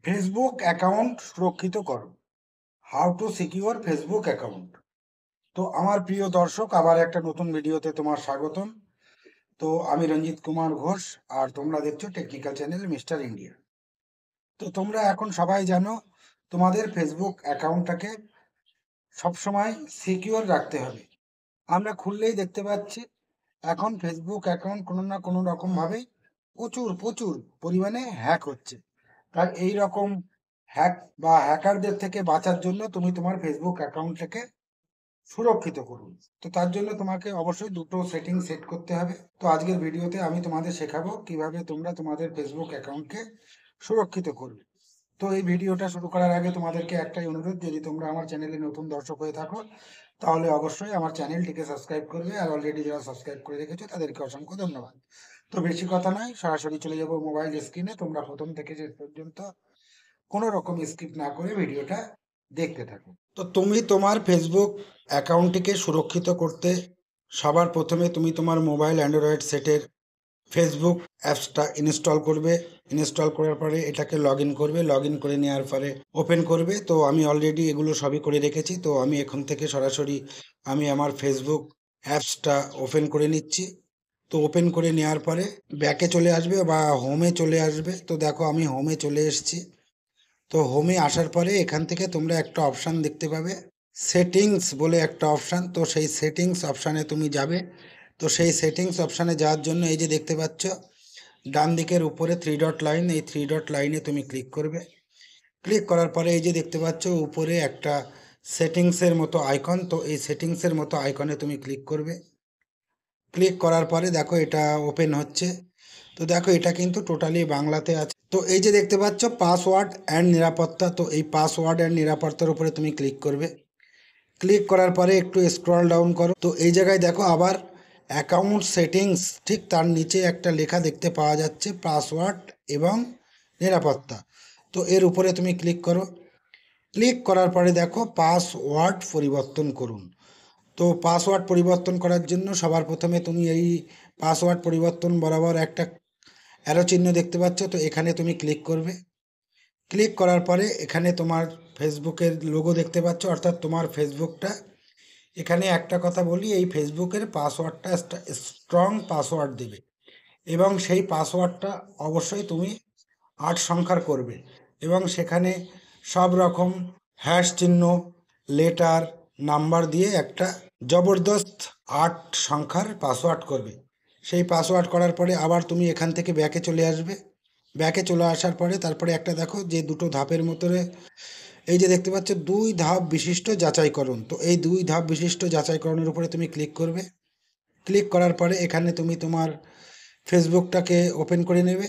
Facebook account সুরক্ষিত করো। How to secure Facebook account. তো আমার প্রিয় দর্শক, আবার একটা নতুন ভিডিওতে তোমার স্বাগতম। তো আমি রঞ্জিত কুমার ঘোষ, আর তোমরা দেখছো টেকনিক্যাল চ্যানেল মিস্টার ইন্ডিয়া। তো তোমরা এখন সবাই জানো, তোমাদের ফেসবুক অ্যাকাউন্টটাকে সবসময় সিকিউর রাখতে হবে। আমরা খুললেই দেখতে পাচ্ছি এখন ফেসবুক অ্যাকাউন্ট কোনো না কোনো রকম ভাবেই প্রচুর প্রচুর পরিমাণে হ্যাক হচ্ছে। তাই এই রকম হ্যাক বা হ্যাকারদের থেকে বাঁচার জন্য তুমি তোমার ফেসবুক অ্যাকাউন্টটাকে সুরক্ষিত করুন। তো তার জন্য তোমাকে অবশ্যই দুটো সেটিং সেট করতে হবে। তো আজকের ভিডিওতে আমি তোমাদের শেখাবো কিভাবে তোমরা তোমাদের ফেসবুক অ্যাকাউন্টকে সুরক্ষিত করবে। তো এই ভিডিওটা শুরু করার আগে তোমাদেরকে একটাই অনুরোধ, যদি তোমরা আমার চ্যানেলে নতুন দর্শক হয়ে থাকো তাহলে অবশ্যই আমার চ্যানেলটিকে সাবস্ক্রাইব করবে, আর অলরেডি যারা সাবস্ক্রাইব করে রেখেছো তাদেরকে অসংখ্য ধন্যবাদ। তো বেশি কথা নয়, সরাসরি চলে যাবো মোবাইল স্ক্রিনে। তোমরা প্রথম থেকে শেষ পর্যন্ত কোনো রকম স্কিপ না করে ভিডিওটা দেখতে থাকো। তো তুমি তোমার ফেসবুক অ্যাকাউন্টটিকে সুরক্ষিত করতে সবার প্রথমে তুমি তোমার মোবাইল অ্যান্ড্রয়েড সেটের ফেসবুক অ্যাপসটা ইনস্টল করবে। ইনস্টল করার পরে এটাকে লগ ইন করবে, লগ ইন করে নেওয়ার পরে ওপেন করবে। তো আমি অলরেডি এগুলো সবই করে রেখেছি। তো আমি এখন থেকে সরাসরি আমি আমার ফেসবুক অ্যাপসটা ওপেন করে নিচ্ছি। তো ওপেন করে নেওয়ার পরে ব্যাকে চলে আসবে বা হোমে চলে আসবে। তো দেখো আমি হোমে চলে এসেছি। তো হোমে আসার পরে এখান থেকে তোমরা একটা অপশান দেখতে পাবে, সেটিংস বলে একটা অপশান। তো সেই সেটিংস অপশানে তুমি যাবে। তো সেই সেটিংস অপশানে যাওয়ার জন্য এই যে দেখতে পাচ্ছ ডান দিকের উপরে থ্রি ডট লাইন, এই থ্রি ডট লাইনে তুমি ক্লিক করবে। ক্লিক করার পরে এই যে দেখতে পাচ্ছ উপরে একটা সেটিংসের মতো আইকন, তো এই সেটিংসের মতো আইকনে তুমি ক্লিক করবে। ক্লিক করার পরে দেখো এটা ওপেন হচ্ছে। তো দেখো এটা কিন্তু টোটালি বাংলাতে আছে। তো এই যে দেখতে পাচ্ছ পাসওয়ার্ড অ্যান্ড নিরাপত্তা, তো এই পাসওয়ার্ড অ্যান্ড নিরাপত্তার উপরে তুমি ক্লিক করবে। ক্লিক করার পরে একটু স্ক্রল ডাউন করো। তো এই জায়গায় দেখো আবার অ্যাকাউন্ট সেটিংস, ঠিক তার নিচে একটা লেখা দেখতে পাওয়া যাচ্ছে পাসওয়ার্ড এবং নিরাপত্তা। তো এর উপরে তুমি ক্লিক করো। ক্লিক করার পরে দেখো পাসওয়ার্ড পরিবর্তন করুন। তো পাসওয়ার্ড পরিবর্তন করার জন্য সবার প্রথমে তুমি এই পাসওয়ার্ড পরিবর্তন বরাবর একটা অ্যারো চিহ্ন দেখতে পাচ্ছ, তো এখানে তুমি ক্লিক করবে। ক্লিক করার পরে এখানে তোমার ফেসবুকের লোগো দেখতে পাচ্ছ, অর্থাৎ তোমার ফেসবুকটা। এখানে একটা কথা বলি, এই ফেসবুকের পাসওয়ার্ডটা স্ট্রং পাসওয়ার্ড দেবে, এবং সেই পাসওয়ার্ডটা অবশ্যই তুমি 8 সংখ্যার করবে, এবং সেখানে সব রকম হ্যাশ চিহ্ন, লেটার, নাম্বার দিয়ে একটা জবরদস্ত 8 সংখ্যার পাসওয়ার্ড করবে। সেই পাসওয়ার্ড করার পরে আবার তুমি এখান থেকে ব্যাকে চলে আসবে। ব্যাকে চলে আসার পরে তারপরে একটা দেখো যে দুটো ধাপের মতনে এই যে দেখতে পাচ্ছ 2 ধাপ বিশিষ্ট যাচাইকরণ। তো এই 2 ধাপ বিশিষ্ট যাচাইকরণের উপরে তুমি ক্লিক করবে। ক্লিক করার পরে এখানে তুমি তোমার ফেসবুকটাকে ওপেন করে নেবে।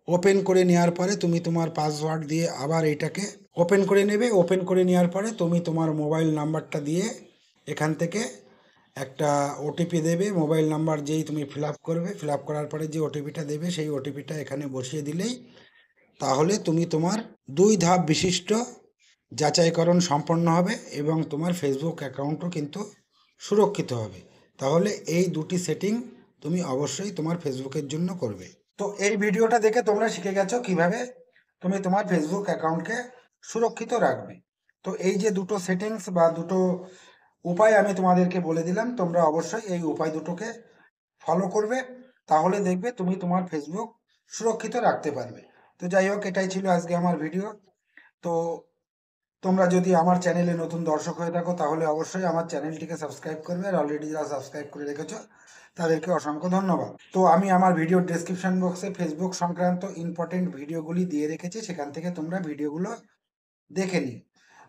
ওপেন করে নেওয়ার পরে তুমি তোমার পাসওয়ার্ড দিয়ে আবার এইটাকে ওপেন করে নেবে। ওপেন করে নেওয়ার পরে তুমি তোমার মোবাইল নাম্বারটা দিয়ে এখান থেকে একটা ওটিপি দেবে। মোবাইল নাম্বার যেই তুমি ফিল আপ করবে, ফিল আপ করার পরে যে ওটিপিটা দেবে সেই ওটিপিটা এখানে বসিয়ে দিলেই তাহলে তুমি তোমার 2 ধাপ বিশিষ্ট যাচাইকরণ সম্পন্ন হবে, এবং তোমার ফেসবুক অ্যাকাউন্টও কিন্তু সুরক্ষিত হবে। তাহলে এই দুটি সেটিং তুমি অবশ্যই তোমার ফেসবুকের জন্য করবে। তো এই ভিডিওটা দেখে তোমরা শিখে গেছো কিভাবে তুমি তোমার ফেসবুক অ্যাকাউন্টকে সুরক্ষিত রাখবে। তো এই যে দুটো সেটিংস বা দুটো উপায় আমি তোমাদেরকে বলে দিলাম, তোমরা অবশ্যই এই উপায় দুটোকে ফলো করবে। তাহলে দেখবে তুমি তোমার ফেসবুক সুরক্ষিত রাখতে পারবে। তো যাই হোক, এটাই ছিল আজকে আমার ভিডিও। তো তোমরা যদি আমার চ্যানেলে নতুন দর্শক হয়ে থাকো তাহলে অবশ্যই আমার চ্যানেলটিকে সাবস্ক্রাইব করবে, আর অলরেডি যারা সাবস্ক্রাইব করে রেখেছো তাদেরকে অসংখ্য ধন্যবাদ। তো আমি আমার ভিডিওর ডেসক্রিপশন বক্সে ফেসবুক সংক্রান্ত ইম্পর্টেন্ট ভিডিওগুলি দিয়ে রেখেছি, সেখান থেকে তোমরা ভিডিওগুলো দেখে নিও।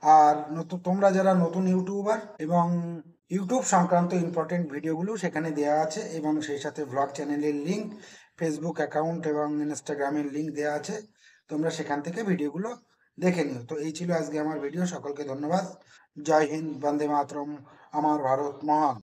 আর নতুন তোমরা যারা নতুন ইউটিউবার, এবং ইউটিউব সংক্রান্ত ইম্পর্টেন্ট ভিডিওগুলো সেখানে দেওয়া আছে, এবং সেই সাথে ভ্লগ চ্যানেলের লিঙ্ক, ফেসবুক অ্যাকাউন্ট এবং ইনস্টাগ্রামের লিঙ্ক দেওয়া আছে। তোমরা সেখান থেকে ভিডিওগুলো দেখে নিও। তো এই ছিল আজকে আমার ভিডিও। সকলকে ধন্যবাদ। জয় হিন্দ, বন্দে মাতরম, আমার ভারত মহান।